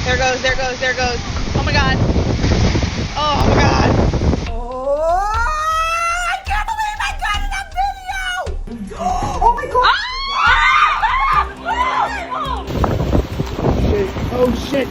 There goes, there goes, there goes. Oh my god. Oh my god. Oh, I can't believe I got it on video! Oh my god! Ah! Oh shit.